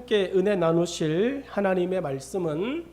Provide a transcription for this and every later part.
함께 은혜 나누실 하나님의 말씀은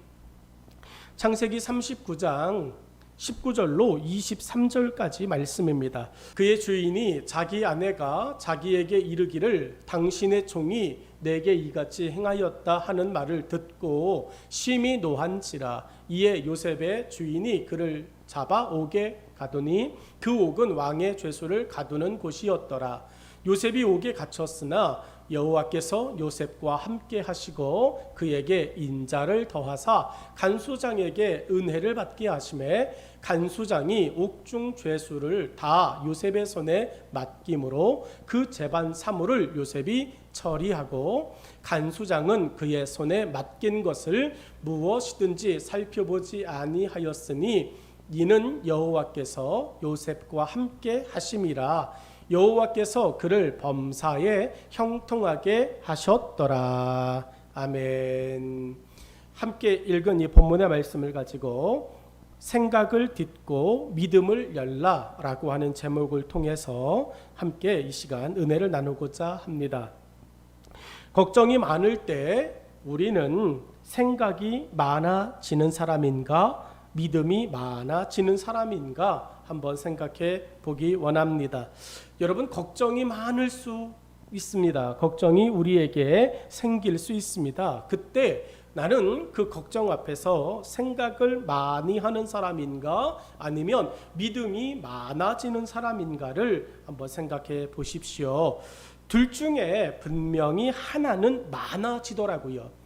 창세기 39장 19절로 23절까지 말씀입니다. 그의 주인이 자기 아내가 자기에게 이르기를 당신의 종이 내게 이같이 행하였다 하는 말을 듣고 심히 노한지라. 이에 요셉의 주인이 그를 잡아 옥에 가두니 그 옥은 왕의 죄수를 가두는 곳이었더라. 요셉이 옥에 갇혔으나 여호와께서 요셉과 함께 하시고 그에게 인자를 더하사 간수장에게 은혜를 받게 하시매 간수장이 옥중 죄수를 다 요셉의 손에 맡김으로 그 재반 사물을 요셉이 처리하고 간수장은 그의 손에 맡긴 것을 무엇이든지 살펴보지 아니하였으니 이는 여호와께서 요셉과 함께 하심이라. 여호와께서 그를 범사에 형통하게 하셨더라. 아멘. 함께 읽은 이 본문의 말씀을 가지고 생각을 딛고 믿음을 열라라고 하는 제목을 통해서 함께 이 시간 은혜를 나누고자 합니다. 걱정이 많을 때 우리는 생각이 많아지는 사람인가, 믿음이 많아지는 사람인가 한번 생각해 보기 원합니다. 여러분, 걱정이 많을 수 있습니다. 걱정이 우리에게 생길 수 있습니다. 그때 나는 그 걱정 앞에서 생각을 많이 하는 사람인가 아니면 믿음이 많아지는 사람인가를 한번 생각해 보십시오. 둘 중에 분명히 하나는 많아지더라고요.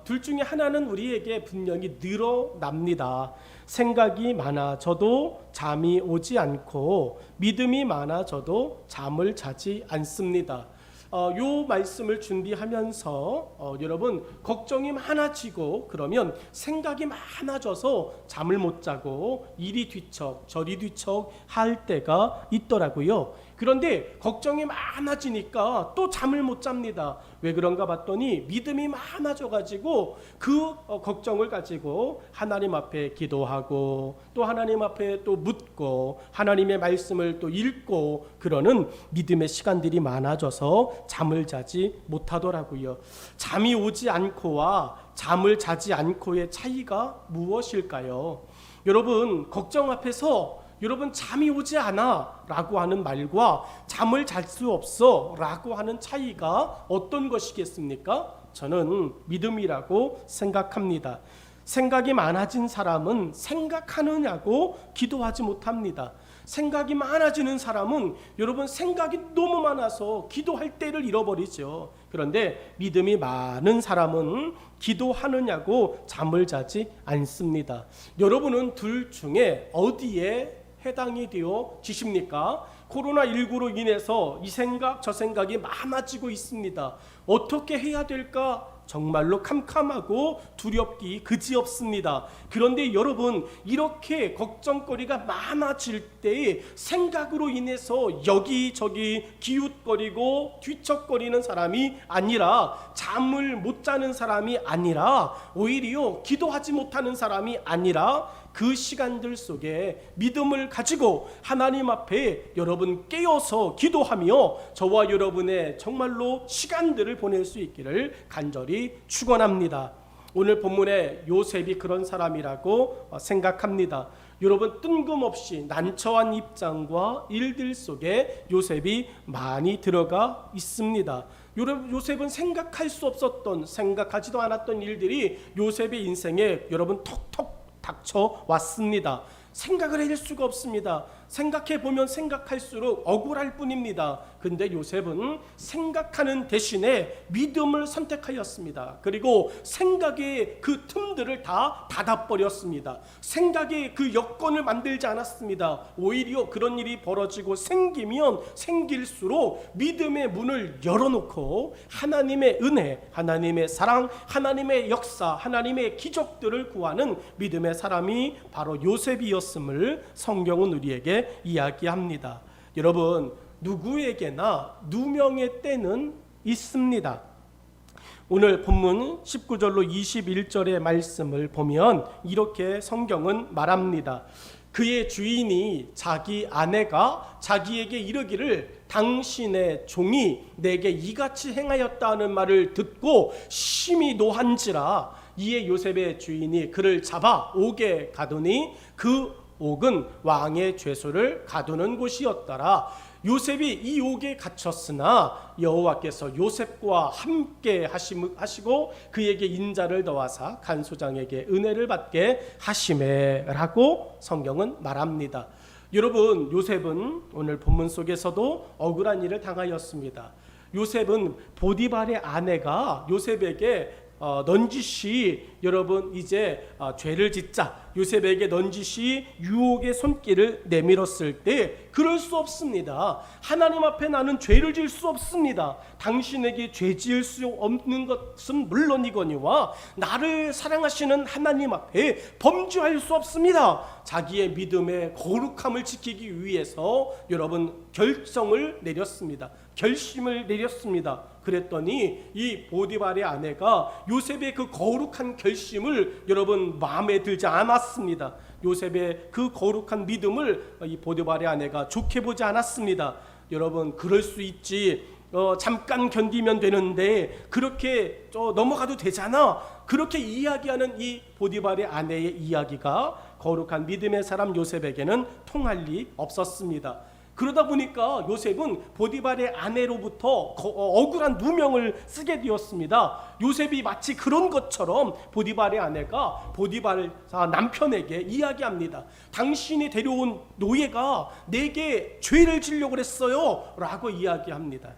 둘 중에 하나는 우리에게 분명히 늘어납니다. 생각이 많아져도 잠이 오지 않고 믿음이 많아져도 잠을 자지 않습니다. 요 말씀을 준비하면서 여러분, 걱정이 많아지고 그러면 생각이 많아져서 잠을 못 자고 이리 뒤척 저리 뒤척 할 때가 있더라고요. 그런데 걱정이 많아지니까 또 잠을 못 잡니다. 왜 그런가 봤더니 믿음이 많아져가지고 그 걱정을 가지고 하나님 앞에 기도하고 또 하나님 앞에 또 묻고 하나님의 말씀을 또 읽고 그러는 믿음의 시간들이 많아져서 잠을 자지 못하더라고요. 잠이 오지 않고와 잠을 자지 않고의 차이가 무엇일까요? 여러분, 걱정 앞에서 여러분 잠이 오지 않아 라고 하는 말과 잠을 잘 수 없어 라고 하는 차이가 어떤 것이겠습니까? 저는 믿음이라고 생각합니다. 생각이 많아진 사람은 생각하느냐고 기도하지 못합니다. 생각이 많아지는 사람은 여러분 생각이 너무 많아서 기도할 때를 잃어버리죠. 그런데 믿음이 많은 사람은 기도하느냐고 잠을 자지 않습니다. 여러분은 둘 중에 어디에 해당이 되어지십니까? 코로나19로 인해서 이 생각 저 생각이 많아지고 있습니다. 어떻게 해야 될까? 정말로 캄캄하고 두렵기 그지없습니다. 그런데 여러분, 이렇게 걱정거리가 많아질 때에 생각으로 인해서 여기저기 기웃거리고 뒤척거리는 사람이 아니라, 잠을 못 자는 사람이 아니라, 오히려 기도하지 못하는 사람이 아니라 그 시간들 속에 믿음을 가지고 하나님 앞에 여러분 깨어서 기도하며 저와 여러분의 정말로 시간들을 보낼 수 있기를 간절히 축원합니다. 오늘 본문에 요셉이 그런 사람이라고 생각합니다. 여러분, 뜬금없이 난처한 입장과 일들 속에 요셉이 많이 들어가 있습니다. 요셉은 생각할 수 없었던, 생각하지도 않았던 일들이 요셉의 인생에 여러분 톡톡 닥쳐 왔습니다. 생각을 해낼 수가 없습니다. 생각해 보면 생각할수록 억울할 뿐입니다. 근데 요셉은 생각하는 대신에 믿음을 선택하였습니다. 그리고 생각의 그 틈들을 다 닫아버렸습니다. 생각의 그 여건을 만들지 않았습니다. 오히려 그런 일이 벌어지고 생기면 생길수록 믿음의 문을 열어놓고 하나님의 은혜, 하나님의 사랑, 하나님의 역사, 하나님의 기적들을 구하는 믿음의 사람이 바로 요셉이었음을 성경은 우리에게 이야기합니다. 여러분, 누구에게나 누명의 때는 있습니다. 오늘 본문 19절로 21절의 말씀을 보면 이렇게 성경은 말합니다. 그의 주인이 자기 아내가 자기에게 이르기를 당신의 종이 내게 이같이 행하였다 하는 말을 듣고 심히 노한지라 이에 요셉의 주인이 그를 잡아 옥에 가두니 그 옥은 왕의 죄수를 가두는 곳이었더라. 요셉이 이 옥에 갇혔으나 여호와께서 요셉과 함께 하시고 그에게 인자를 더하사 간소장에게 은혜를 받게 하시매라고 성경은 말합니다. 여러분, 요셉은 오늘 본문 속에서도 억울한 일을 당하였습니다. 요셉은 보디발의 아내가 요셉에게 넌지시 여러분 이제 죄를 짓자 요셉에게 넌지시 유혹의 손길을 내밀었을 때 그럴 수 없습니다. 하나님 앞에 나는 죄를 지을 수 없습니다. 당신에게 죄 지을 수 없는 것은 물론이거니와 나를 사랑하시는 하나님 앞에 범죄할 수 없습니다. 자기의 믿음의 거룩함을 지키기 위해서 여러분 결심을 내렸습니다. 그랬더니 이 보디발의 아내가 요셉의 그 거룩한 결심을 여러분 마음에 들지 않았습니다. 요셉의 그 거룩한 믿음을 이 보디발의 아내가 좋게 보지 않았습니다. 여러분, 그럴 수 있지, 잠깐 견디면 되는데 그렇게 넘어가도 되잖아, 그렇게 이야기하는 이 보디발의 아내의 이야기가 거룩한 믿음의 사람 요셉에게는 통할 리 없었습니다. 그러다 보니까 요셉은 보디발의 아내로부터 억울한 누명을 쓰게 되었습니다. 요셉이 마치 그런 것처럼 보디발의 아내가 보디발 남편에게 이야기합니다. 당신이 데려온 노예가 내게 죄를 지려고 그랬어요 라고 이야기합니다.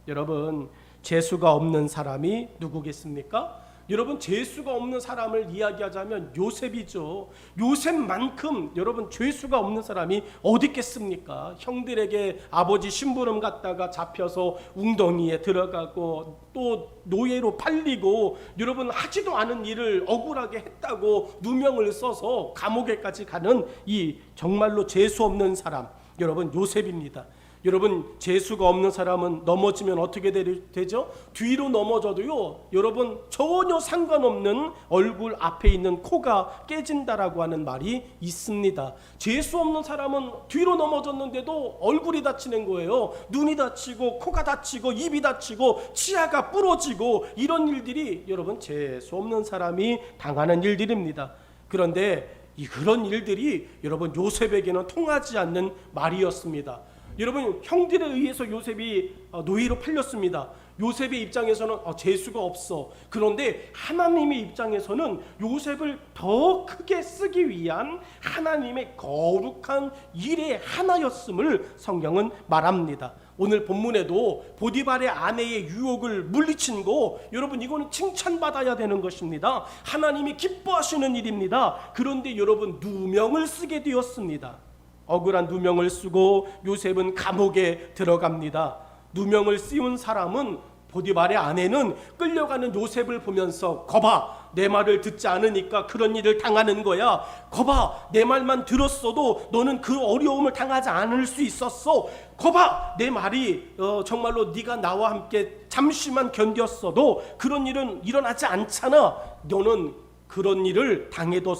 여러분, 재수가 없는 사람이 누구겠습니까? 여러분, 재수가 없는 사람을 이야기하자면 요셉이죠. 요셉만큼 여러분 죄수가 없는 사람이 어디 있겠습니까? 형들에게 아버지 심부름 갔다가 잡혀서 웅덩이에 들어가고 또 노예로 팔리고 여러분 하지도 않은 일을 억울하게 했다고 누명을 써서 감옥에까지 가는 이 정말로 재수 없는 사람, 여러분 요셉입니다. 여러분, 재수가 없는 사람은 넘어지면 어떻게 되죠? 뒤로 넘어져도요 여러분 전혀 상관없는 얼굴 앞에 있는 코가 깨진다라고 하는 말이 있습니다. 재수 없는 사람은 뒤로 넘어졌는데도 얼굴이 다치는 거예요. 눈이 다치고 코가 다치고 입이 다치고 치아가 부러지고 이런 일들이 여러분 재수 없는 사람이 당하는 일들입니다. 그런데 그런 일들이 여러분 요셉에게는 통하지 않는 말이었습니다. 여러분, 형들에 의해서 요셉이 노예로 팔렸습니다. 요셉의 입장에서는 재수가 없어. 그런데 하나님의 입장에서는 요셉을 더 크게 쓰기 위한 하나님의 거룩한 일의 하나였음을 성경은 말합니다. 오늘 본문에도 보디발의 아내의 유혹을 물리친 거, 여러분 이거는 칭찬받아야 되는 것입니다. 하나님이 기뻐하시는 일입니다. 그런데 여러분 누명을 쓰게 되었습니다. 억울한 누명을 쓰고 요셉은 감옥에 들어갑니다. 누명을 씌운 사람은 보디발의 아내는 끌려가는 요셉을 보면서 거봐, 내 말을 듣지 않으니까 그런 일을 당하는 거야. 거봐, 내 말만 들었어도 너는 그 어려움을 당하지 않을 수 있었어. 거봐, 내 말이 정말로 네가 나와 함께 잠시만 견뎠어도 그런 일은 일어나지 않잖아. 너는 그런 일을 당해도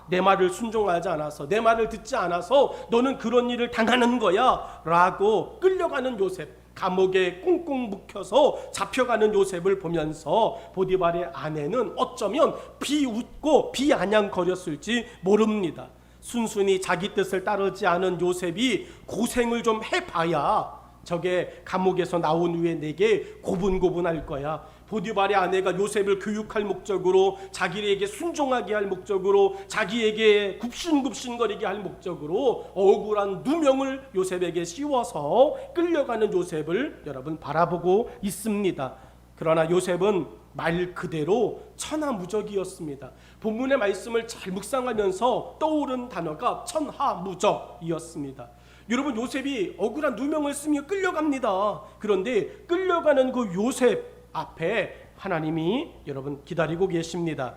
내 말을 순종하지 않아서, 내 말을 듣지 않아서 너는 그런 일을 당하는 거야 라고 끌려가는 요셉, 감옥에 꽁꽁 묵혀서 잡혀가는 요셉을 보면서 보디발의 아내는 어쩌면 비웃고 비아냥거렸을지 모릅니다. 순순히 자기 뜻을 따르지 않은 요셉이 고생을 좀 해봐야 저게 감옥에서 나온 후에 내게 고분고분할 거야. 보디발의 아내가 요셉을 교육할 목적으로, 자기에게 순종하게 할 목적으로, 자기에게 굽신굽신거리게 할 목적으로 억울한 누명을 요셉에게 씌워서 끌려가는 요셉을 여러분 바라보고 있습니다. 그러나 요셉은 말 그대로 천하무적이었습니다. 본문의 말씀을 잘 묵상하면서 떠오른 단어가 천하무적이었습니다. 여러분, 요셉이 억울한 누명을 쓰며 끌려갑니다. 그런데 끌려가는 그 요셉 앞에 하나님이 여러분 기다리고 계십니다.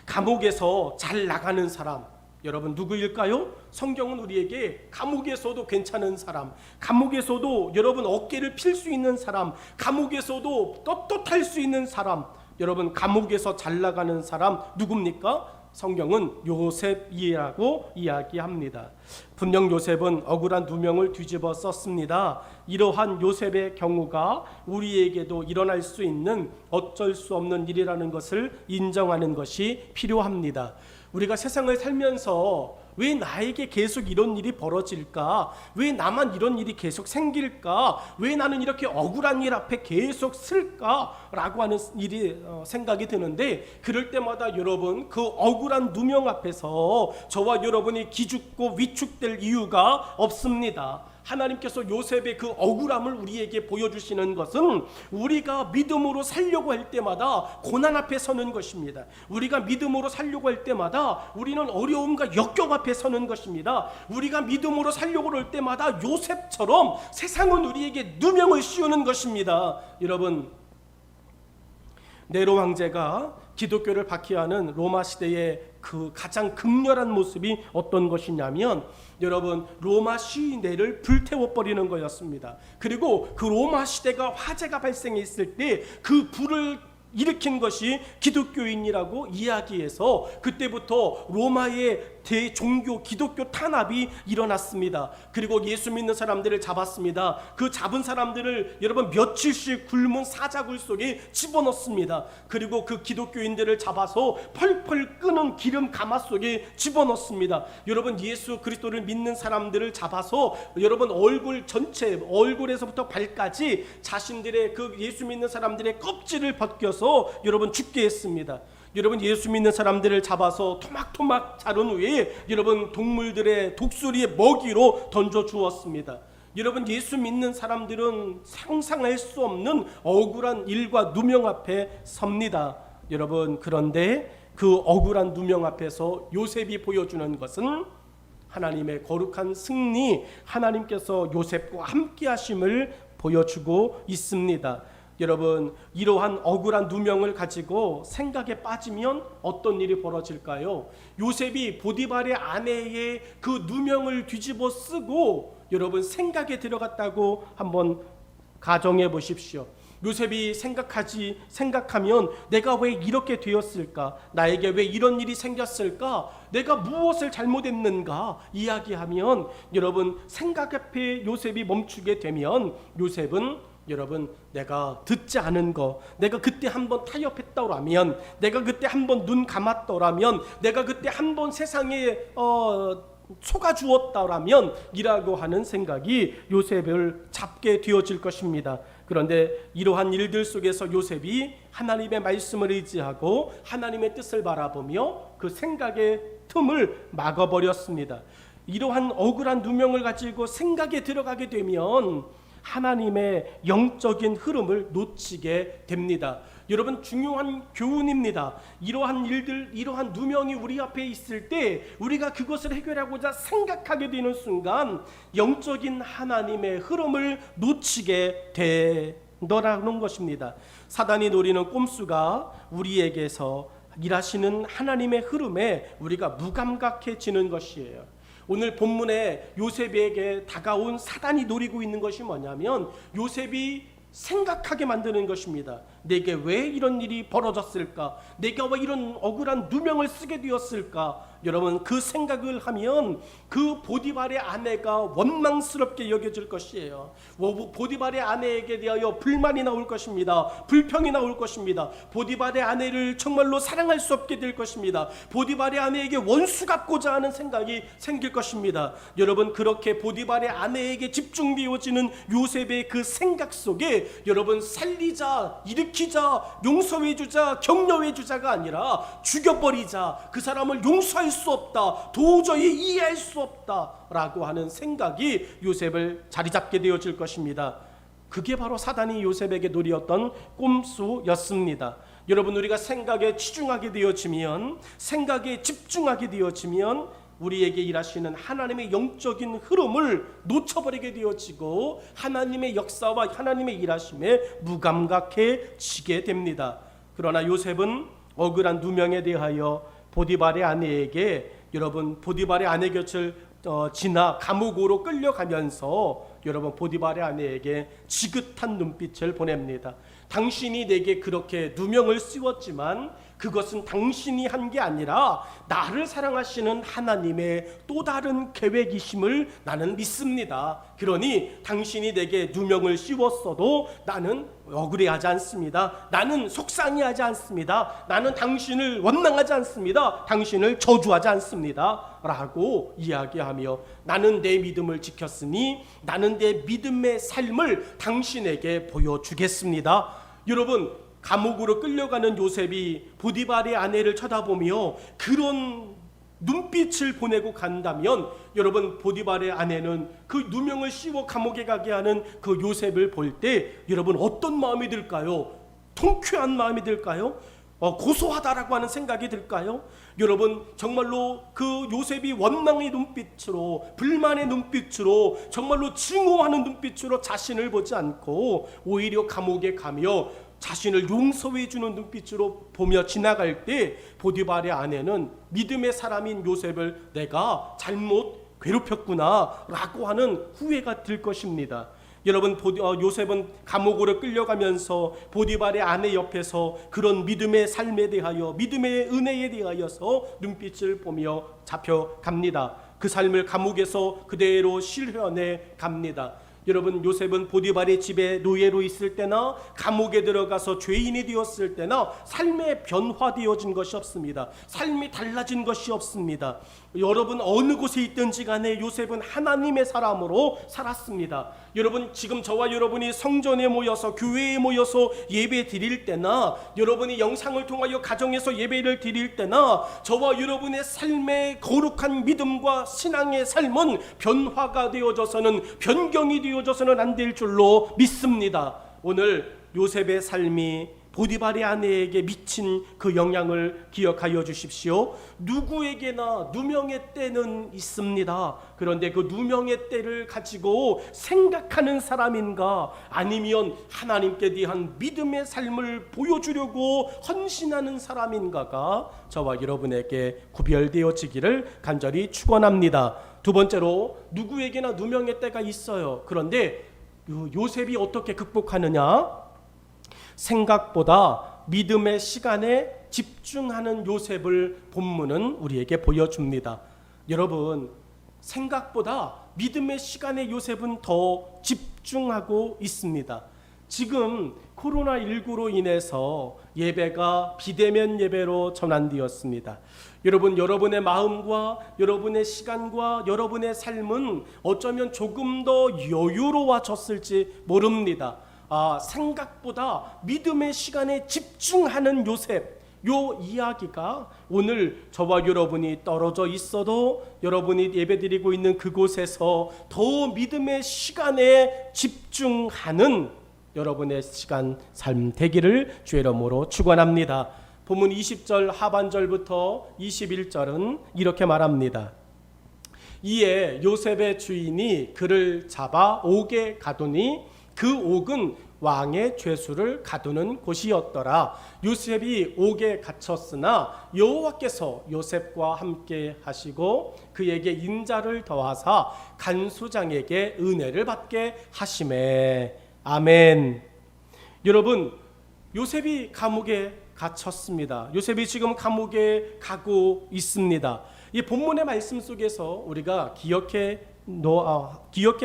감옥에서 잘 나가는 사람, 여러분 누구일까요? 성경은 우리에게 감옥에서도 괜찮은 사람, 감옥에서도 여러분 어깨를 필 수 있는 사람, 감옥에서도 떳떳할 수 있는 사람, 여러분 감옥에서 잘 나가는 사람 누굽니까? 성경은 요셉이라고 이야기합니다. 분명 요셉은 억울한 누명을 뒤집어 썼습니다. 이러한 요셉의 경우가 우리에게도 일어날 수 있는 어쩔 수 없는 일이라는 것을 인정하는 것이 필요합니다. 우리가 세상을 살면서 왜 나에게 계속 이런 일이 벌어질까? 왜 나만 이런 일이 계속 생길까? 왜 나는 이렇게 억울한 일 앞에 계속 쓸까? 라고 하는 일이 생각이 드는데, 그럴 때마다 여러분, 그 억울한 누명 앞에서 저와 여러분이 기죽고 위축될 이유가 없습니다. 하나님께서 요셉의 그 억울함을 우리에게 보여주시는 것은 우리가 믿음으로 살려고 할 때마다 고난 앞에 서는 것입니다. 우리가 믿음으로 살려고 할 때마다 우리는 어려움과 역경 앞에 서는 것입니다. 우리가 믿음으로 살려고 할 때마다 요셉처럼 세상은 우리에게 누명을 씌우는 것입니다. 여러분, 네로 황제가 기독교를 박해하는 로마 시대의 그 가장 극렬한 모습이 어떤 것이냐면, 여러분, 로마 시내를 불태워버리는 거였습니다. 그리고 그 로마 시대가 화재가 발생했을 때 그 불을 일으킨 것이 기독교인이라고 이야기해서 그때부터 로마의 대종교 기독교 탄압이 일어났습니다. 그리고 예수 믿는 사람들을 잡았습니다. 그 잡은 사람들을 여러분 며칠씩 굶은 사자굴 속에 집어넣습니다. 그리고 그 기독교인들을 잡아서 펄펄 끄는 기름 가마 속에 집어넣습니다. 여러분, 예수 그리스도를 믿는 사람들을 잡아서 여러분 얼굴 전체, 얼굴에서부터 발까지 자신들의 그 예수 믿는 사람들의 껍질을 벗겨서 여러분 죽게 했습니다. 여러분, 예수 믿는 사람들을 잡아서 토막토막 자른 후에 여러분 동물들의 독수리의 먹이로 던져 주었습니다. 여러분, 예수 믿는 사람들은 상상할 수 없는 억울한 일과 누명 앞에 섭니다. 여러분, 그런데 그 억울한 누명 앞에서 요셉이 보여주는 것은 하나님의 거룩한 승리, 하나님께서 요셉과 함께 하심을 보여주고 있습니다. 여러분, 이러한 억울한 누명을 가지고 생각에 빠지면 어떤 일이 벌어질까요? 요셉이 보디발의 아내의 그 누명을 뒤집어 쓰고 여러분 생각에 들어갔다고 한번 가정해 보십시오. 요셉이 생각하면 내가 왜 이렇게 되었을까? 나에게 왜 이런 일이 생겼을까? 내가 무엇을 잘못했는가? 이야기하면 여러분 생각 앞에 요셉이 멈추게 되면 요셉은 여러분, 내가 듣지 않은 거, 내가 그때 한번 타협했더라면, 내가 그때 한번 눈 감았더라면, 내가 그때 한번 세상에 속아주었더라면 이라고 하는 생각이 요셉을 잡게 되어질 것입니다. 그런데 이러한 일들 속에서 요셉이 하나님의 말씀을 의지하고 하나님의 뜻을 바라보며 그 생각의 틈을 막아버렸습니다. 이러한 억울한 누명을 가지고 생각에 들어가게 되면 하나님의 영적인 흐름을 놓치게 됩니다. 여러분, 중요한 교훈입니다. 이러한 일들, 이러한 누명이 우리 앞에 있을 때 우리가 그것을 해결하고자 생각하게 되는 순간 영적인 하나님의 흐름을 놓치게 되더라는 것입니다. 사단이 노리는 꼼수가 우리에게서 일하시는 하나님의 흐름에 우리가 무감각해지는 것이에요. 오늘 본문에 요셉에게 다가온 사단이 노리고 있는 것이 뭐냐면 요셉이 생각하게 만드는 것입니다. 내게 왜 이런 일이 벌어졌을까? 내가 왜 이런 억울한 누명을 쓰게 되었을까? 여러분, 그 생각을 하면 그 보디발의 아내가 원망스럽게 여겨질 것이에요. 보디발의 아내에게 대하여 불만이 나올 것입니다. 불평이 나올 것입니다. 보디발의 아내를 정말로 사랑할 수 없게 될 것입니다. 보디발의 아내에게 원수 갚고자 하는 생각이 생길 것입니다. 여러분, 그렇게 보디발의 아내에게 집중되어지는 요셉의 그 생각 속에 여러분 살리자, 일으키자, 용서해주자, 격려해주자가 아니라 죽여버리자, 그 사람을 용서할 수 없다, 도저히 이해할 수 없다 라고 하는 생각이 요셉을 자리잡게 되어질 것입니다. 그게 바로 사단이 요셉에게 노리었던 꼼수였습니다. 여러분, 우리가 생각에 치중하게 되어지면, 생각에 집중하게 되어지면 우리에게 일하시는 하나님의 영적인 흐름을 놓쳐버리게 되어지고 하나님의 역사와 하나님의 일하심에 무감각해지게 됩니다. 그러나 요셉은 억울한 누명에 대하여 보디발의 아내에게, 여러분, 보디발의 아내 곁을 지나 감옥으로 끌려가면서 여러분 보디발의 아내에게 지긋한 눈빛을 보냅니다. 당신이 내게 그렇게 누명을 씌웠지만 그것은 당신이 한 게 아니라 나를 사랑하시는 하나님의 또 다른 계획이심을 나는 믿습니다. 그러니 당신이 내게 누명을 씌웠어도 나는 억울해하지 않습니다. 나는 속상해하지 않습니다. 나는 당신을 원망하지 않습니다. 당신을 저주하지 않습니다. 라고 이야기하며 나는 내 믿음을 지켰으니 나는 내 믿음의 삶을 당신에게 보여주겠습니다. 여러분, 감옥으로 끌려가는 요셉이 보디발의 아내를 쳐다보며 그런 눈빛을 보내고 간다면 여러분, 보디발의 아내는 그 누명을 씌워 감옥에 가게 하는 그 요셉을 볼 때 여러분 어떤 마음이 들까요? 통쾌한 마음이 들까요? 고소하다라고 하는 생각이 들까요? 여러분, 정말로 그 요셉이 원망의 눈빛으로, 불만의 눈빛으로, 정말로 증오하는 눈빛으로 자신을 보지 않고 오히려 감옥에 가며 자신을 용서해 주는 눈빛으로 보며 지나갈 때 보디발의 아내는 믿음의 사람인 요셉을 내가 잘못 괴롭혔구나 라고 하는 후회가 들 것입니다. 여러분, 요셉은 감옥으로 끌려가면서 보디발의 아내 옆에서 그런 믿음의 삶에 대하여, 믿음의 은혜에 대하여서 눈빛을 보며 잡혀갑니다. 그 삶을 감옥에서 그대로 실현해 갑니다. 여러분, 요셉은 보디발의 집에 노예로 있을 때나 감옥에 들어가서 죄인이 되었을 때나 삶에 변화되어진 것이 없습니다. 삶이 달라진 것이 없습니다. 여러분, 어느 곳에 있든지 간에 요셉은 하나님의 사람으로 살았습니다. 여러분, 지금 저와 여러분이 성전에 모여서, 교회에 모여서 예배 드릴 때나, 여러분이 영상을 통하여 가정에서 예배를 드릴 때나, 저와 여러분의 삶의 거룩한 믿음과 신앙의 삶은 변화가 되어져서는, 변경이 되어져서는 안 될 줄로 믿습니다. 오늘 요셉의 삶이 보디발의 아내에게 미친 그 영향을 기억하여 주십시오. 누구에게나 누명의 때는 있습니다. 그런데 그 누명의 때를 가지고 생각하는 사람인가, 아니면 하나님께 대한 믿음의 삶을 보여주려고 헌신하는 사람인가가 저와 여러분에게 구별되어지기를 간절히 축원합니다. 두 번째로, 누구에게나 누명의 때가 있어요. 그런데 요셉이 어떻게 극복하느냐? 생각보다 믿음의 시간에 집중하는 요셉을 본문은 우리에게 보여줍니다. 여러분, 생각보다 믿음의 시간에 요셉은 더 집중하고 있습니다. 지금 코로나19로 인해서 예배가 비대면 예배로 전환되었습니다. 여러분, 여러분의 마음과 여러분의 시간과 여러분의 삶은 어쩌면 조금 더 여유로워졌을지 모릅니다. 생각보다 믿음의 시간에 집중하는 요셉, 요 이야기가 오늘 저와 여러분이 떨어져 있어도 여러분이 예배드리고 있는 그곳에서 더 믿음의 시간에 집중하는 여러분의 시간, 삶 되기를 주의 이름으로 축원합니다. 본문 20절 하반절부터 21절은 이렇게 말합니다. 이에 요셉의 주인이 그를 잡아 옥에 가두니 그 옥은 왕의 죄수를 가두는 곳이었더라. 요셉이 옥에 갇혔으나 여호와께서 요셉과 함께 하시고 그에게 인자를 더하사 간수장에게 은혜를 받게 하시매. 아멘. 여러분, 요셉이 감옥에 갇혔습니다. 요셉이 지금 감옥에 가고 있습니다. 이 본문의 말씀 속에서 우리가 기억해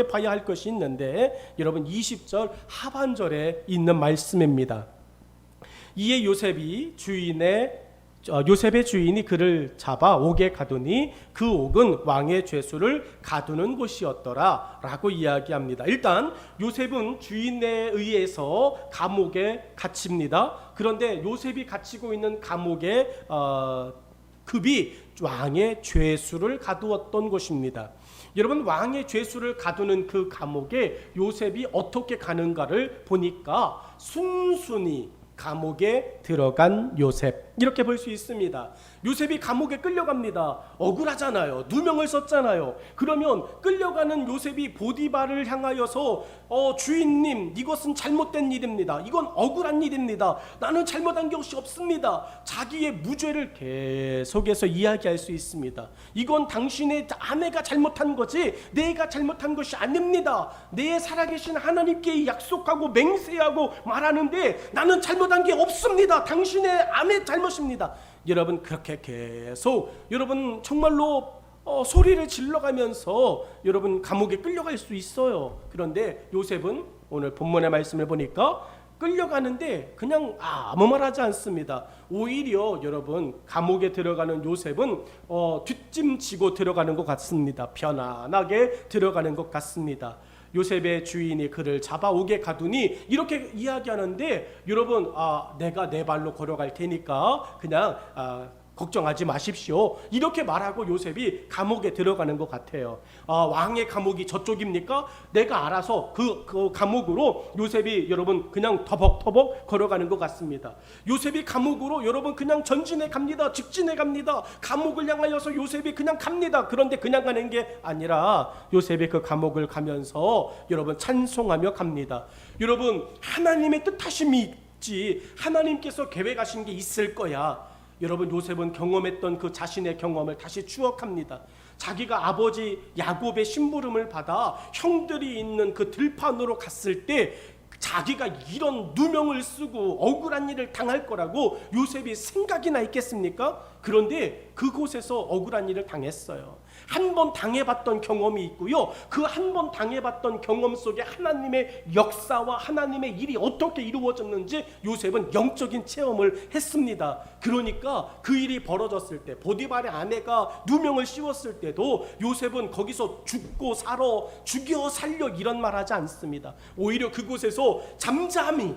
봐야 할 것이 있는데, 여러분 20절 하반절에 있는 말씀입니다. 이에 요셉의 주인이 그를 잡아 옥에 가두니 그 옥은 왕의 죄수를 가두는 곳이었더라 라고 이야기합니다. 일단 요셉은 주인에 의해서 감옥에 갇힙니다. 그런데 요셉이 갇히고 있는 감옥의 급이 왕의 죄수를 가두었던 곳입니다. 여러분, 왕의 죄수를 가두는 그 감옥에 요셉이 어떻게 가는가를 보니까 순순히 감옥에 들어간 요셉, 이렇게 볼 수 있습니다. 요셉이 감옥에 끌려갑니다. 억울하잖아요. 누명을 썼잖아요. 그러면 끌려가는 요셉이 보디발을 향하여서 주인님, 이것은 잘못된 일입니다. 이건 억울한 일입니다. 나는 잘못한 것이 없습니다. 자기의 무죄를 계속해서 이야기할 수 있습니다. 이건 당신의 아내가 잘못한 거지 내가 잘못한 것이 아닙니다. 내 살아계신 하나님께 약속하고 맹세하고 말하는데 나는 잘못한 게 없습니다. 당신의 아내 잘못 것입니다. 여러분 그렇게 계속 여러분 정말로 소리를 질러가면서 여러분 감옥에 끌려갈 수 있어요. 그런데 요셉은 오늘 본문의 말씀을 보니까 끌려가는데 그냥 아무 말 하지 않습니다. 오히려 여러분 감옥에 들어가는 요셉은 뒷짐지고 들어가는 것 같습니다. 편안하게 들어가는 것 같습니다. 요셉의 주인이 그를 잡아오게 가두니 이렇게 이야기하는데 여러분 내가 내 발로 걸어갈 테니까 그냥 걱정하지 마십시오. 이렇게 말하고 요셉이 감옥에 들어가는 것 같아요. 왕의 감옥이 저쪽입니까? 내가 알아서 그 감옥으로 요셉이 여러분 그냥 터벅터벅 걸어가는 것 같습니다. 요셉이 감옥으로 여러분 그냥 전진해 갑니다. 직진해 갑니다. 감옥을 향하여서 요셉이 그냥 갑니다. 그런데 그냥 가는 게 아니라 요셉이 그 감옥을 가면서 여러분 찬송하며 갑니다. 여러분 하나님의 뜻하심이 있지 하나님께서 계획하신 게 있을 거야. 여러분 요셉은 경험했던 그 자신의 경험을 다시 추억합니다. 자기가 아버지 야곱의 심부름을 받아 형들이 있는 그 들판으로 갔을 때 자기가 이런 누명을 쓰고 억울한 일을 당할 거라고 요셉이 생각이나 있겠습니까? 그런데 그곳에서 억울한 일을 당했어요. 한 번 당해봤던 경험이 있고요. 그 한 번 당해봤던 경험 속에 하나님의 역사와 하나님의 일이 어떻게 이루어졌는지 요셉은 영적인 체험을 했습니다. 그러니까 그 일이 벌어졌을 때 보디발의 아내가 누명을 씌웠을 때도 요셉은 거기서 죽고 살아 죽여 살려 이런 말 하지 않습니다. 오히려 그곳에서 잠잠히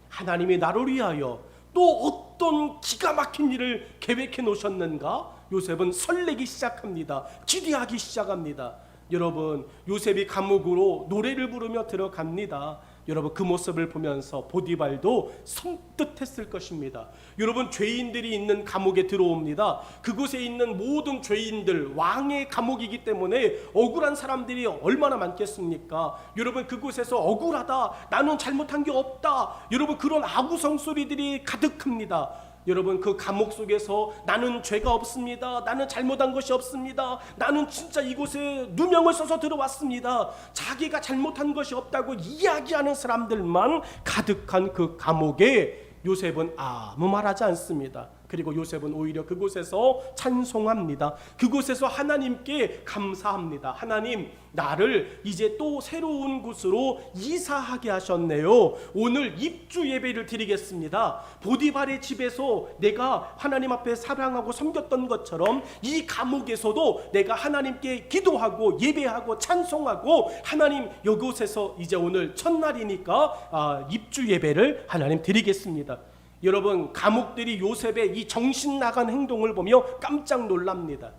하나님이 나를 위하여 또 어떤 기가 막힌 일을 계획해 놓으셨는가? 요셉은 설레기 시작합니다. 기대하기 시작합니다. 여러분 요셉이 감옥으로 노래를 부르며 들어갑니다. 여러분 그 모습을 보면서 보디발도 섬뜩했을 것입니다. 여러분 죄인들이 있는 감옥에 들어옵니다. 그곳에 있는 모든 죄인들 왕의 감옥이기 때문에 억울한 사람들이 얼마나 많겠습니까? 여러분 그곳에서 억울하다 나는 잘못한 게 없다 여러분 그런 아구성 소리들이 가득합니다. 여러분 그 감옥 속에서 나는 죄가 없습니다. 나는 잘못한 것이 없습니다. 나는 진짜 이곳에 누명을 써서 들어왔습니다. 자기가 잘못한 것이 없다고 이야기하는 사람들만 가득한 그 감옥에 요셉은 아무 말하지 않습니다. 그리고 요셉은 오히려 그곳에서 찬송합니다. 그곳에서 하나님께 감사합니다. 하나님 나를 이제 또 새로운 곳으로 이사하게 하셨네요. 오늘 입주 예배를 드리겠습니다. 보디발의 집에서 내가 하나님 앞에 사랑하고 섬겼던 것처럼 이 감옥에서도 내가 하나님께 기도하고 예배하고 찬송하고 하나님 이곳에서 이제 오늘 첫날이니까 입주 예배를 하나님 드리겠습니다. 여러분 감옥들이 요셉의 이 정신 나간 행동을 보며 깜짝 놀랍니다.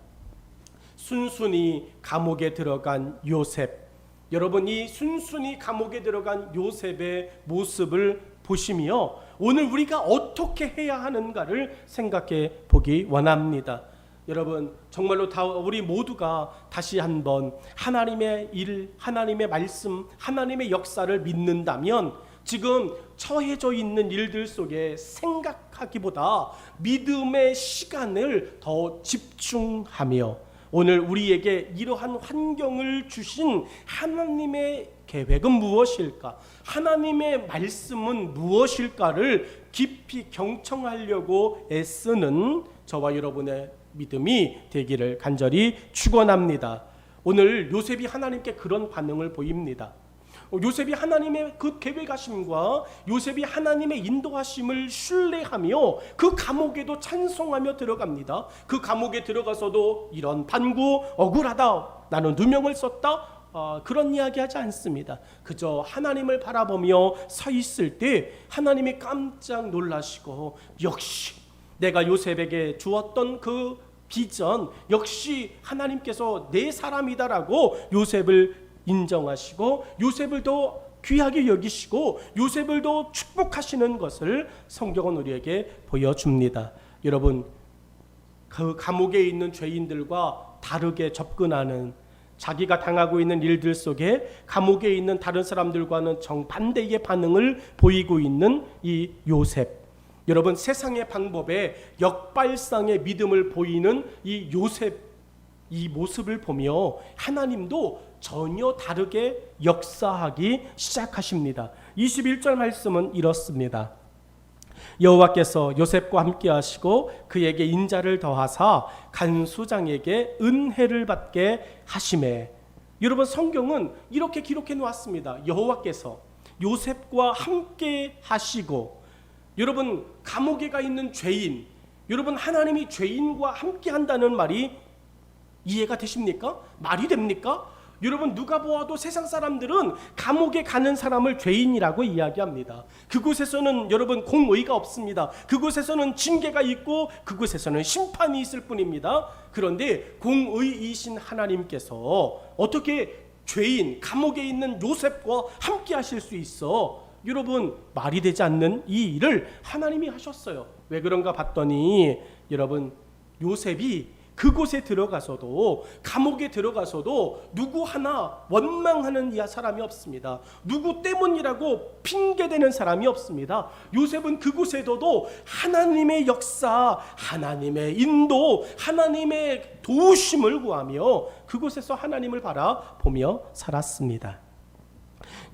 순순히 감옥에 들어간 요셉, 여러분 이 순순히 감옥에 들어간 요셉의 모습을 보시며 오늘 우리가 어떻게 해야 하는가를 생각해 보기 원합니다. 여러분 정말로 우리 모두가 다시 한번 하나님의 일, 하나님의 말씀, 하나님의 역사를 믿는다면 지금 처해져 있는 일들 속에 생각하기보다 믿음의 시간을 더 집중하며 오늘 우리에게 이러한 환경을 주신 하나님의 계획은 무엇일까? 하나님의 말씀은 무엇일까를 깊이 경청하려고 애쓰는 저와 여러분의 믿음이 되기를 간절히 축원합니다. 오늘 요셉이 하나님께 그런 반응을 보입니다. 요셉이 하나님의 그 계획하심과 요셉이 하나님의 인도하심을 신뢰하며 그 감옥에도 찬송하며 들어갑니다. 그 감옥에 들어가서도 이런 반구 억울하다 나는 누명을 썼다 그런 이야기 하지 않습니다. 그저 하나님을 바라보며 서 있을 때 하나님이 깜짝 놀라시고 역시 내가 요셉에게 주었던 그 비전 역시 하나님께서 내 사람이다라고 요셉을 인정하시고 요셉을 더 귀하게 여기시고 요셉을 더 축복하시는 것을 성경은 우리에게 보여줍니다. 여러분 그 감옥에 있는 죄인들과 다르게 접근하는 자기가 당하고 있는 일들 속에 감옥에 있는 다른 사람들과는 정반대의 반응을 보이고 있는 이 요셉, 여러분 세상의 방법에 역발상의 믿음을 보이는 이 요셉 이 모습을 보며 하나님도 전혀 다르게 역사하기 시작하십니다. 21절 말씀은 이렇습니다. 여호와께서 요셉과 함께 하시고 그에게 인자를 더하사 간수장에게 은혜를 받게 하시매. 여러분, 성경은 이렇게 기록해 놓았습니다. 여호와께서 요셉과 함께 하시고, 여러분, 감옥에 가 있는 죄인, 여러분, 하나님이 죄인과 함께 한다는 말이 이해가 되십니까? 말이 됩니까? 여러분, 누가 보아도 세상 사람들은 감옥에 가는 사람을 죄인이라고 이야기합니다. 그곳에서는 여러분 공의가 없습니다. 그곳에서는 징계가 있고 그곳에서는 심판이 있을 뿐입니다. 그런데 공의이신 하나님께서 어떻게 죄인, 감옥에 있는 요셉과 함께 하실 수 있어? 여러분, 말이 되지 않는 이 일을 하나님이 하셨어요. 왜 그런가 봤더니 여러분, 요셉이 그곳에 들어가서도, 감옥에 들어가서도 누구 하나 원망하는 사람이 없습니다. 누구 때문이라고 핑계대는 사람이 없습니다. 요셉은 그곳에서도 하나님의 역사, 하나님의 인도, 하나님의 도우심을 구하며 그곳에서 하나님을 바라보며 살았습니다.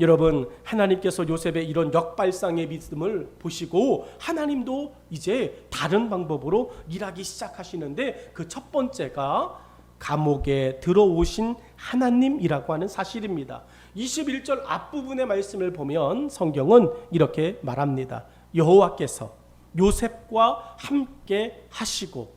여러분, 하나님께서 요셉의 이런 역발상의 믿음을 보시고 하나님도 이제 다른 방법으로 일하기 시작하시는데, 그 첫 번째가 감옥에 들어오신 하나님이라고 하는 사실입니다. 21절 앞부분의 말씀을 보면 성경은 이렇게 말합니다. 여호와께서 요셉과 함께 하시고.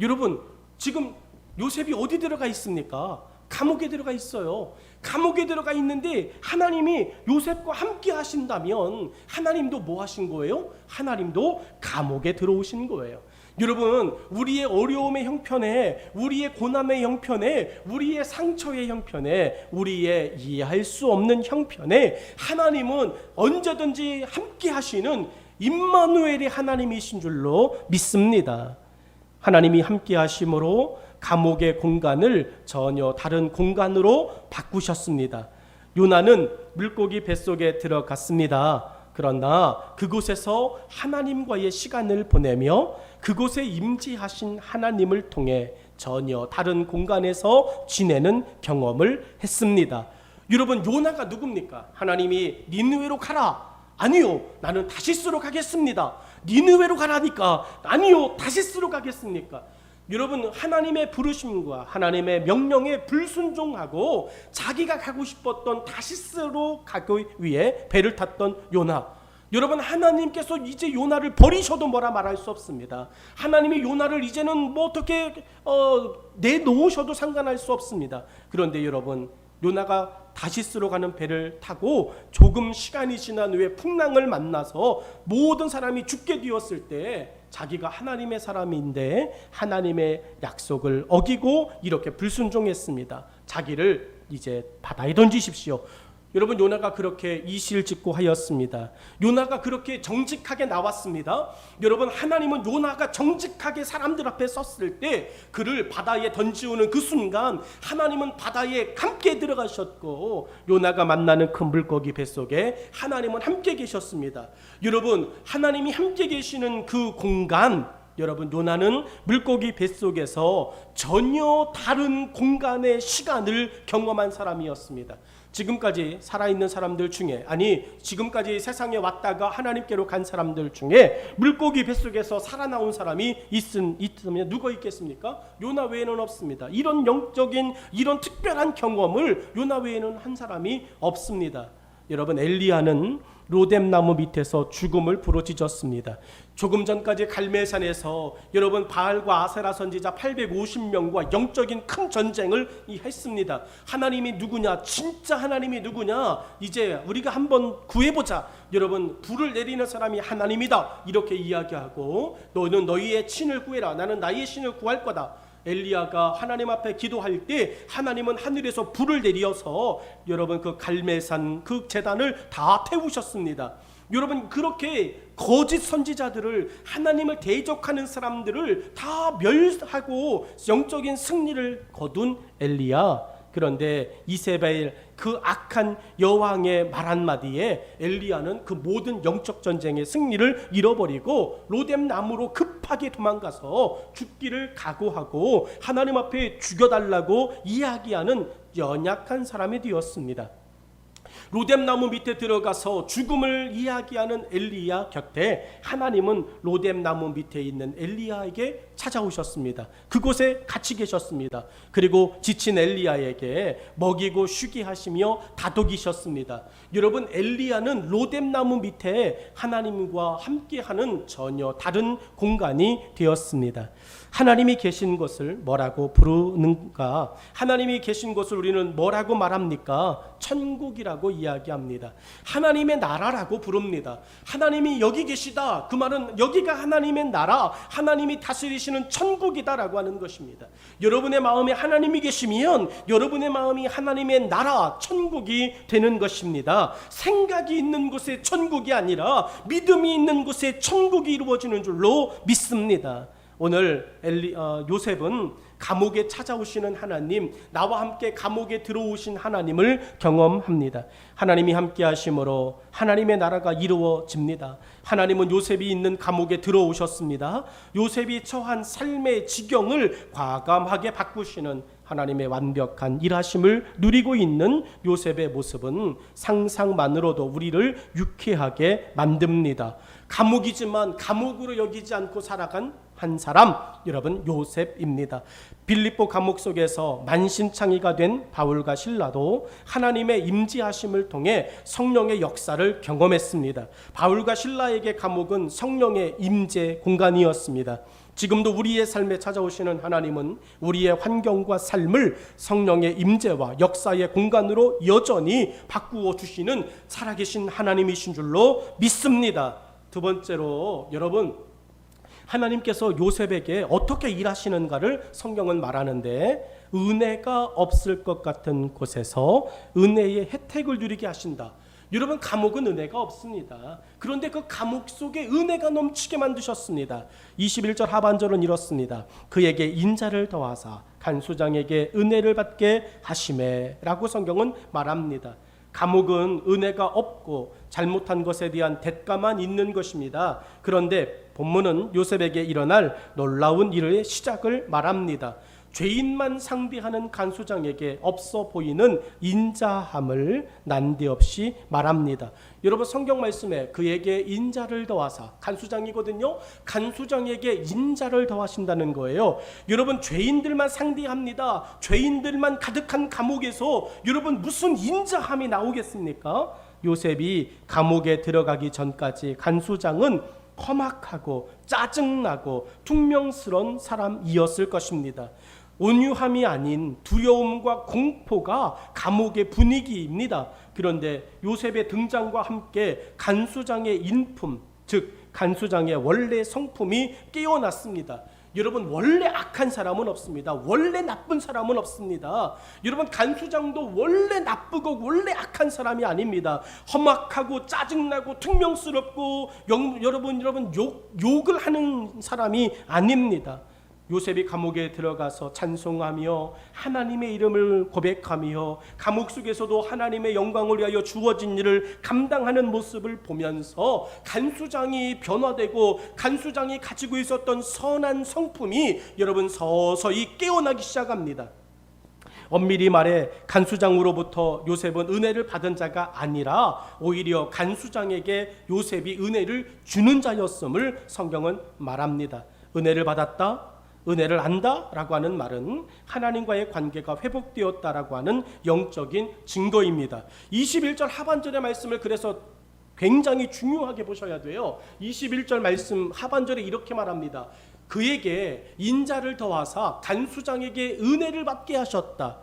여러분, 지금 요셉이 어디 들어가 있습니까? 감옥에 들어가 있어요. 감옥에 들어가 있는데 하나님이 요셉과 함께 하신다면 하나님도 뭐 하신 거예요? 하나님도 감옥에 들어오신 거예요. 여러분, 우리의 어려움의 형편에, 우리의 고난의 형편에, 우리의 상처의 형편에, 우리의 이해할 수 없는 형편에 하나님은 언제든지 함께 하시는 임마누엘의 하나님이신 줄로 믿습니다. 하나님이 함께 하심으로 감옥의 공간을 전혀 다른 공간으로 바꾸셨습니다. 요나는 물고기 뱃속에 들어갔습니다. 그러나 그곳에서 하나님과의 시간을 보내며 그곳에 임재하신 하나님을 통해 전혀 다른 공간에서 지내는 경험을 했습니다. 여러분, 요나가 누굽니까? 하나님이 니느웨로 가라. 아니요, 나는 다시스로 가겠습니다. 니느웨로 가라니까. 아니요, 다시스로 가겠습니까? 여러분, 하나님의 부르심과 하나님의 명령에 불순종하고 자기가 가고 싶었던 다시스로 가기 위해 배를 탔던 요나. 여러분, 하나님께서 이제 요나를 버리셔도 뭐라 말할 수 없습니다. 하나님이 요나를 이제는 뭐 어떻게 내놓으셔도 상관할 수 없습니다. 그런데 여러분, 요나가 다시스로 가는 배를 타고 조금 시간이 지난 후에 풍랑을 만나서 모든 사람이 죽게 되었을 때 자기가 하나님의 사람인데 하나님의 약속을 어기고 이렇게 불순종했습니다. 자기를 이제 바다에 던지십시오. 여러분, 요나가 그렇게 이실직고 하였습니다. 요나가 그렇게 정직하게 나왔습니다. 여러분, 하나님은 요나가 정직하게 사람들 앞에 섰을 때 그를 바다에 던지우는 그 순간 하나님은 바다에 함께 들어가셨고, 요나가 만나는 큰 물고기 뱃속에 하나님은 함께 계셨습니다. 여러분, 하나님이 함께 계시는 그 공간, 여러분, 요나는 물고기 뱃속에서 전혀 다른 공간의 시간을 경험한 사람이었습니다. 지금까지 살아있는 사람들 중에, 아니 지금까지 세상에 왔다가 하나님께로 간 사람들 중에 물고기 뱃속에서 살아나온 사람이 있으면 누가 있겠습니까? 요나 외에는 없습니다. 이런 영적인, 이런 특별한 경험을 요나 외에는 한 사람이 없습니다. 여러분, 엘리야는 로뎀나무 밑에서 죽음을 부르짖었습니다. 조금 전까지 갈멜산에서 여러분 바알과 아세라 선지자 850명과 영적인 큰 전쟁을 했습니다. 하나님이 누구냐? 진짜 하나님이 누구냐? 이제 우리가 한번 구해보자. 여러분, 불을 내리는 사람이 하나님이다. 이렇게 이야기하고, 너는 너희의 신을 구해라. 나는 나의 신을 구할 거다. 엘리야가 하나님 앞에 기도할 때 하나님은 하늘에서 불을 내려서 여러분 그 갈멜산 그 제단을 다 태우셨습니다. 여러분, 그렇게 거짓 선지자들을, 하나님을 대적하는 사람들을 다 멸하고 영적인 승리를 거둔 엘리야. 그런데 이세벨 그 악한 여왕의 말 한마디에 엘리야는 그 모든 영적 전쟁의 승리를 잃어버리고 로뎀나무로 급하게 도망가서 죽기를 각오하고 하나님 앞에 죽여달라고 이야기하는 연약한 사람이 되었습니다. 로뎀나무 밑에 들어가서 죽음을 이야기하는 엘리야 곁에 하나님은 로뎀나무 밑에 있는 엘리야에게 찾아오셨습니다. 그곳에 같이 계셨습니다. 그리고 지친 엘리야에게 먹이고 쉬게 하시며 다독이셨습니다. 여러분, 엘리야는 로뎀나무 밑에 하나님과 함께하는 전혀 다른 공간이 되었습니다. 하나님이 계신 곳을 뭐라고 부르는가? 하나님이 계신 곳을 우리는 뭐라고 말합니까? 천국이라고 이야기합니다. 하나님의 나라라고 부릅니다. 하나님이 여기 계시다. 그 말은 여기가 하나님의 나라, 하나님이 다스리시는 천국이다라고 하는 것입니다. 여러분의 마음에 하나님이 계시면 여러분의 마음이 하나님의 나라, 천국이 되는 것입니다. 생각이 있는 곳에 천국이 아니라 믿음이 있는 곳에 천국이 이루어지는 줄로 믿습니다. 오늘 요셉은 감옥에 찾아오시는 하나님, 나와 함께 감옥에 들어오신 하나님을 경험합니다. 하나님이 함께 하심으로 하나님의 나라가 이루어집니다. 하나님은 요셉이 있는 감옥에 들어오셨습니다. 요셉이 처한 삶의 지경을 과감하게 바꾸시는 하나님의 완벽한 일하심을 누리고 있는 요셉의 모습은 상상만으로도 우리를 유쾌하게 만듭니다. 감옥이지만 감옥으로 여기지 않고 살아간 한 사람, 여러분, 요셉입니다. 빌립보 감옥 속에서 만신창이가 된 바울과 실라도 하나님의 임재하심을 통해 성령의 역사를 경험했습니다. 바울과 실라에게 감옥은 성령의 임재 공간이었습니다. 지금도 우리의 삶에 찾아오시는 하나님은 우리의 환경과 삶을 성령의 임재와 역사의 공간으로 여전히 바꾸어 주시는 살아계신 하나님이신 줄로 믿습니다. 두 번째로, 여러분, 하나님께서 요셉에게 어떻게 일하시는가를 성경은 말하는데, 은혜가 없을 것 같은 곳에서 은혜의 혜택을 누리게 하신다. 여러분, 감옥은 은혜가 없습니다. 그런데 그 감옥 속에 은혜가 넘치게 만드셨습니다. 21절 하반절은 이렇습니다. 그에게 인자를 더하사 간수장에게 은혜를 받게 하시매 라고 성경은 말합니다. 감옥은 은혜가 없고 잘못한 것에 대한 대가만 있는 것입니다. 그런데 본문은 요셉에게 일어날 놀라운 일의 시작을 말합니다. 죄인만 상대하는 간수장에게 없어 보이는 인자함을 난데없이 말합니다. 여러분, 성경 말씀에 그에게 인자를 더하사, 간수장이거든요. 간수장에게 인자를 더하신다는 거예요. 여러분, 죄인들만 상대합니다. 죄인들만 가득한 감옥에서 여러분 무슨 인자함이 나오겠습니까? 요셉이 감옥에 들어가기 전까지 간수장은 험악하고 짜증나고 퉁명스러운 사람이었을 것입니다. 온유함이 아닌 두려움과 공포가 감옥의 분위기입니다. 그런데 요셉의 등장과 함께 간수장의 인품, 즉 간수장의 원래 성품이 깨어났습니다. 여러분, 원래 악한 사람은 없습니다. 원래 나쁜 사람은 없습니다. 여러분, 간수장도 원래 나쁘고 원래 악한 사람이 아닙니다. 험악하고 짜증나고 퉁명스럽고 여러분 욕을 하는 사람이 아닙니다. 요셉이 감옥에 들어가서 찬송하며 하나님의 이름을 고백하며 감옥 속에서도 하나님의 영광을 위하여 주어진 일을 감당하는 모습을 보면서 간수장이 변화되고 간수장이 가지고 있었던 선한 성품이 여러분 서서히 깨어나기 시작합니다. 엄밀히 말해 간수장으로부터 요셉은 은혜를 받은 자가 아니라 오히려 간수장에게 요셉이 은혜를 주는 자였음을 성경은 말합니다. 은혜를 받았다, 은혜를 안다라고 하는 말은 하나님과의 관계가 회복되었다라고 하는 영적인 증거입니다. 21절 하반절의 말씀을 그래서 굉장히 중요하게 보셔야 돼요. 21절 말씀 하반절에 이렇게 말합니다. 그에게 인자를 더하사 간수장에게 은혜를 받게 하셨다.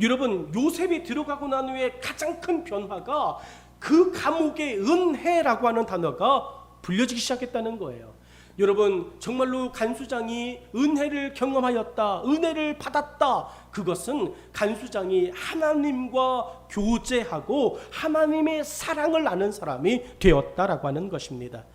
여러분, 요셉이 들어가고 난 후에 가장 큰 변화가 그 감옥의 은혜라고 하는 단어가 불려지기 시작했다는 거예요. 여러분, 정말로 간수장이 은혜를 경험하였다, 은혜를 받았다. 그것은 간수장이 하나님과 교제하고 하나님의 사랑을 아는 사람이 되었다라고 하는 것입니다.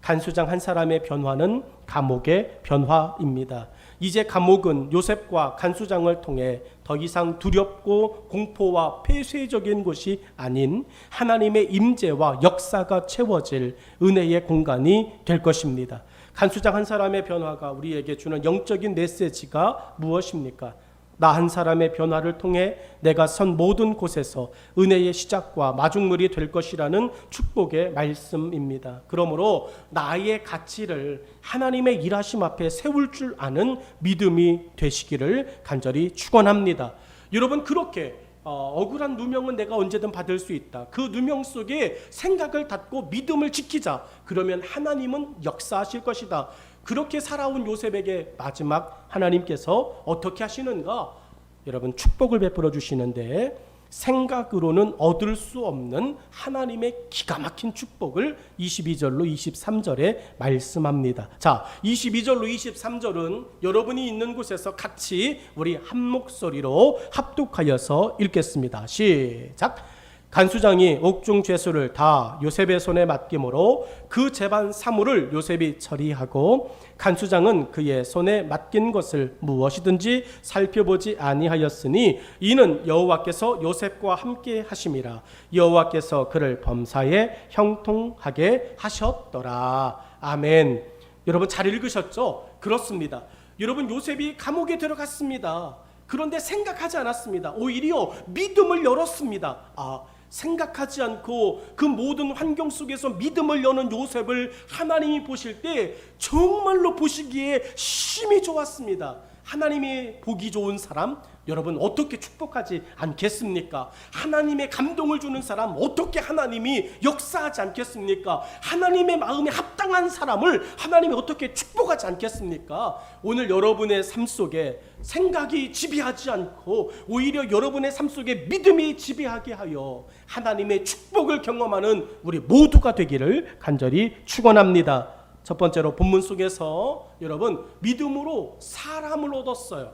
간수장 한 사람의 변화는 감옥의 변화입니다. 이제 감옥은 요셉과 간수장을 통해 더 이상 두렵고 공포와 폐쇄적인 곳이 아닌 하나님의 임재와 역사가 채워질 은혜의 공간이 될 것입니다. 간수장 한 사람의 변화가 우리에게 주는 영적인 메시지가 무엇입니까? 나 한 사람의 변화를 통해 내가 선 모든 곳에서 은혜의 시작과 마중물이 될 것이라는 축복의 말씀입니다. 그러므로 나의 가치를 하나님의 일하심 앞에 세울 줄 아는 믿음이 되시기를 간절히 축원합니다. 여러분, 그렇게 억울한 누명은 내가 언제든 받을 수 있다. 그 누명 속에 생각을 닫고 믿음을 지키자. 그러면 하나님은 역사하실 것이다. 그렇게 살아온 요셉에게 마지막 하나님께서 어떻게 하시는가? 여러분, 축복을 베풀어 주시는데 생각으로는 얻을 수 없는 하나님의 기가 막힌 축복을 22절로 23절에 말씀합니다. 자, 22절로 23절은 여러분이 있는 곳에서 같이 우리 한 목소리로 합독하여서 읽겠습니다. 시작. 간수장이 옥중 죄수를 다 요셉의 손에 맡김으로 그 재반 사물을 요셉이 처리하고 간수장은 그의 손에 맡긴 것을 무엇이든지 살펴보지 아니하였으니 이는 여호와께서 요셉과 함께 하심이라. 여호와께서 그를 범사에 형통하게 하셨더라. 아멘. 여러분, 잘 읽으셨죠? 그렇습니다. 여러분, 요셉이 감옥에 들어갔습니다. 그런데 생각하지 않았습니다. 오히려 믿음을 열었습니다. 생각하지 않고 그 모든 환경 속에서 믿음을 여는 요셉을 하나님이 보실 때 정말로 보시기에 심히 좋았습니다. 하나님이 보기 좋은 사람, 여러분 어떻게 축복하지 않겠습니까? 하나님의 감동을 주는 사람 어떻게 하나님이 역사하지 않겠습니까? 하나님의 마음에 합당한 사람을 하나님이 어떻게 축복하지 않겠습니까? 오늘 여러분의 삶 속에 생각이 지배하지 않고 오히려 여러분의 삶 속에 믿음이 지배하게 하여 하나님의 축복을 경험하는 우리 모두가 되기를 간절히 축원합니다. 첫 번째로 본문 속에서 여러분 믿음으로 사람을 얻었어요.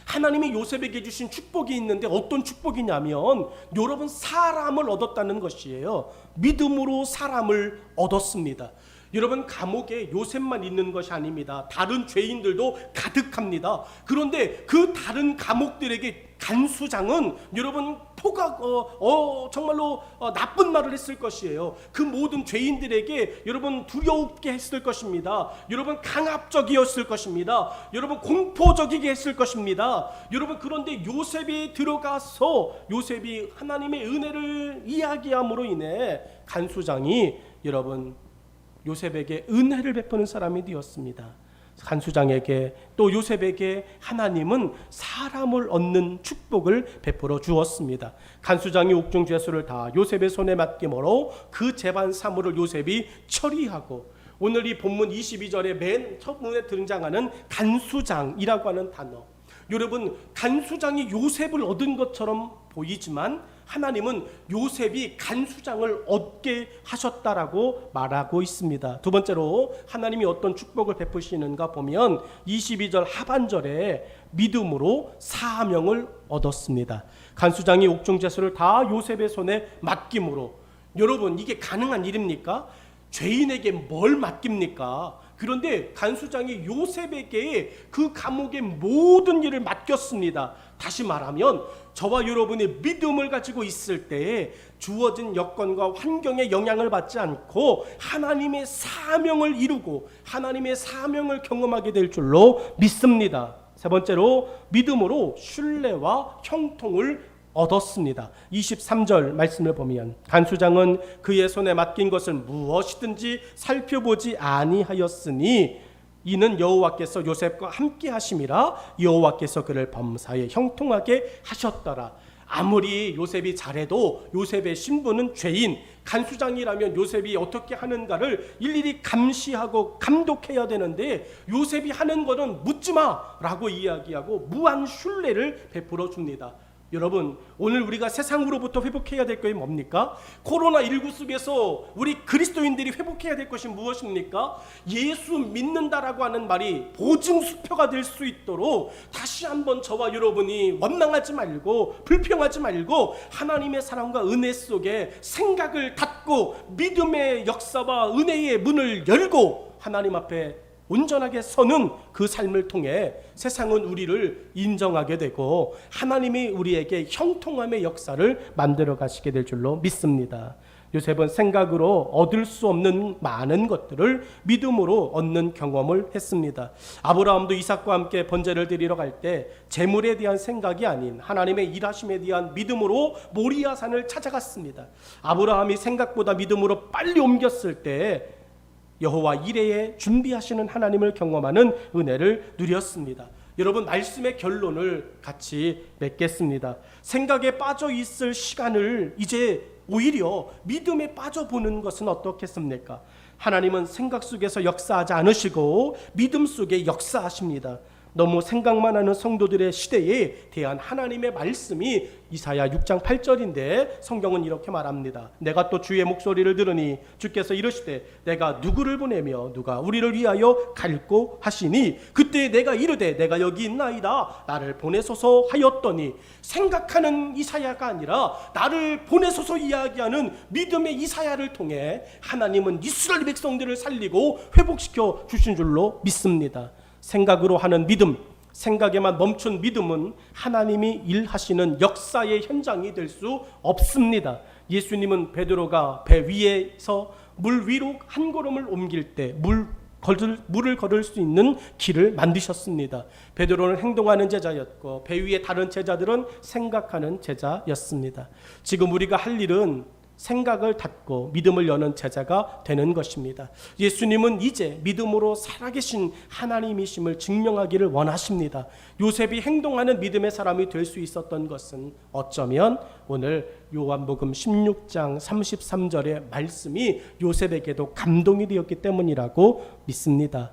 하나님이 요셉에게 주신 축복이 있는데 어떤 축복이냐면 여러분 사람을 얻었다는 것이에요. 믿음으로 사람을 얻었습니다. 여러분, 감옥에 요셉만 있는 것이 아닙니다. 다른 죄인들도 가득합니다. 그런데 그 다른 감옥들에게 간수장은 여러분 정말로 나쁜 말을 했을 것이에요. 그 모든 죄인들에게 여러분 두려우게 했을 것입니다. 여러분 강압적이었을 것입니다. 여러분 공포적이게 했을 것입니다. 여러분, 그런데 요셉이 들어가서 요셉이 하나님의 은혜를 이야기함으로 인해 간수장이 여러분 요셉에게 은혜를 베푸는 사람이 되었습니다. 간수장에게 또 요셉에게 하나님은 사람을 얻는 축복을 베풀어 주었습니다. 간수장이 옥중 죄수를 다 요셉의 손에 맡김으로 그 재반 사물을 요셉이 처리하고, 오늘 이 본문 22절에 맨 처음에 등장하는 간수장이라고 하는 단어, 여러분 간수장이 요셉을 얻은 것처럼 보이지만 하나님은 요셉이 간수장을 얻게 하셨다라고 말하고 있습니다. 두 번째로 하나님이 어떤 축복을 베푸시는가 보면 22절 하반절에 믿음으로 사명을 얻었습니다. 간수장이 옥중 죄수를 다 요셉의 손에 맡김으로, 여러분 이게 가능한 일입니까? 죄인에게 뭘 맡깁니까? 그런데 간수장이 요셉에게 그 감옥의 모든 일을 맡겼습니다. 다시 말하면 저와 여러분이 믿음을 가지고 있을 때 주어진 여건과 환경에 영향을 받지 않고 하나님의 사명을 이루고 하나님의 사명을 경험하게 될 줄로 믿습니다. 세 번째로 믿음으로 신뢰와 형통을 얻었습니다. 23절 말씀을 보면 간수장은 그의 손에 맡긴 것을 무엇이든지 살펴보지 아니하였으니 이는 여호와께서 요셉과 함께 하심이라. 여호와께서 그를 범사에 형통하게 하셨더라. 아무리 요셉이 잘해도 요셉의 신분은 죄인, 간수장이라면 요셉이 어떻게 하는가를 일일이 감시하고 감독해야 되는데 요셉이 하는 것은 묻지마 라고 이야기하고 무한 신뢰를 베풀어 줍니다. 여러분, 오늘 우리가 세상으로부터 회복해야 될 것이 뭡니까? 코로나19 속에서 우리 그리스도인들이 회복해야 될 것이 무엇입니까? 예수 믿는다라고 하는 말이 보증수표가 될 수 있도록 다시 한번 저와 여러분이 원망하지 말고 불평하지 말고 하나님의 사랑과 은혜 속에 생각을 닫고 믿음의 역사와 은혜의 문을 열고 하나님 앞에 온전하게 서는 그 삶을 통해 세상은 우리를 인정하게 되고 하나님이 우리에게 형통함의 역사를 만들어 가시게 될 줄로 믿습니다. 요셉은 생각으로 얻을 수 없는 많은 것들을 믿음으로 얻는 경험을 했습니다. 아브라함도 이삭과 함께 번제를 드리러 갈 때 재물에 대한 생각이 아닌 하나님의 일하심에 대한 믿음으로 모리아산을 찾아갔습니다. 아브라함이 생각보다 믿음으로 빨리 옮겼을 때 여호와 이레에 준비하시는 하나님을 경험하는 은혜를 누렸습니다. 여러분, 말씀의 결론을 같이 맺겠습니다. 생각에 빠져 있을 시간을 이제 오히려 믿음에 빠져보는 것은 어떻겠습니까? 하나님은 생각 속에서 역사하지 않으시고 믿음 속에 역사하십니다. 너무 생각만 하는 성도들의 시대에 대한 하나님의 말씀이 이사야 6장 8절인데 성경은 이렇게 말합니다. 내가 또 주의 목소리를 들으니 주께서 이르시되 내가 누구를 보내며 누가 우리를 위하여 갈고 하시니 그때 내가 이르되 내가 여기 있나이다 나를 보내소서 하였더니, 생각하는 이사야가 아니라 나를 보내소서 이야기하는 믿음의 이사야를 통해 하나님은 이스라엘 백성들을 살리고 회복시켜 주신 줄로 믿습니다. 생각으로 하는 믿음, 생각에만 멈춘 믿음은 하나님이 일하시는 역사의 현장이 될 수 없습니다. 예수님은 베드로가 배 위에서 물 위로 한 걸음을 옮길 때 물을 걸을 수 있는 길을 만드셨습니다. 베드로는 행동하는 제자였고 배 위에 다른 제자들은 생각하는 제자였습니다. 지금 우리가 할 일은 생각을 닫고 믿음을 여는 제자가 되는 것입니다. 예수님은 이제 믿음으로 살아계신 하나님이심을 증명하기를 원하십니다. 요셉이 행동하는 믿음의 사람이 될 수 있었던 것은 어쩌면 오늘 요한복음 16장 33절의 말씀이 요셉에게도 감동이 되었기 때문이라고 믿습니다.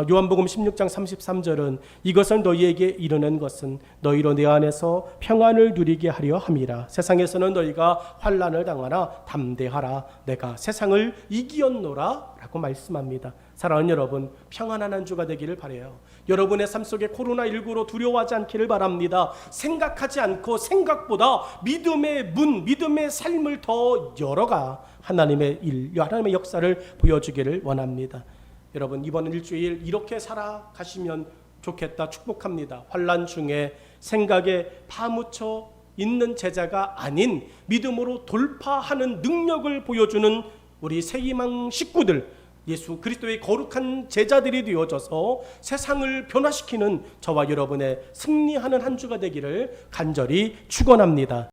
요한복음 16장 33절은 이것을 너희에게 이르는 것은 너희로 내 안에서 평안을 누리게 하려 함이라. 세상에서는 너희가 환난을 당하나 담대하라. 내가 세상을 이기었노라 라고 말씀합니다. 사랑하는 여러분, 평안한 한 주가 되기를 바라요. 여러분의 삶 속에 코로나19로 두려워하지 않기를 바랍니다. 생각하지 않고 생각보다 믿음의 문, 믿음의 삶을 더 열어가 하나님의 일, 하나님의 역사를 보여주기를 원합니다. 여러분, 이번 일주일 이렇게 살아가시면 좋겠다 축복합니다. 환난 중에 생각에 파묻혀 있는 제자가 아닌 믿음으로 돌파하는 능력을 보여주는 우리 새희망 식구들, 예수 그리스도의 거룩한 제자들이 되어져서 세상을 변화시키는 저와 여러분의 승리하는 한 주가 되기를 간절히 축원합니다.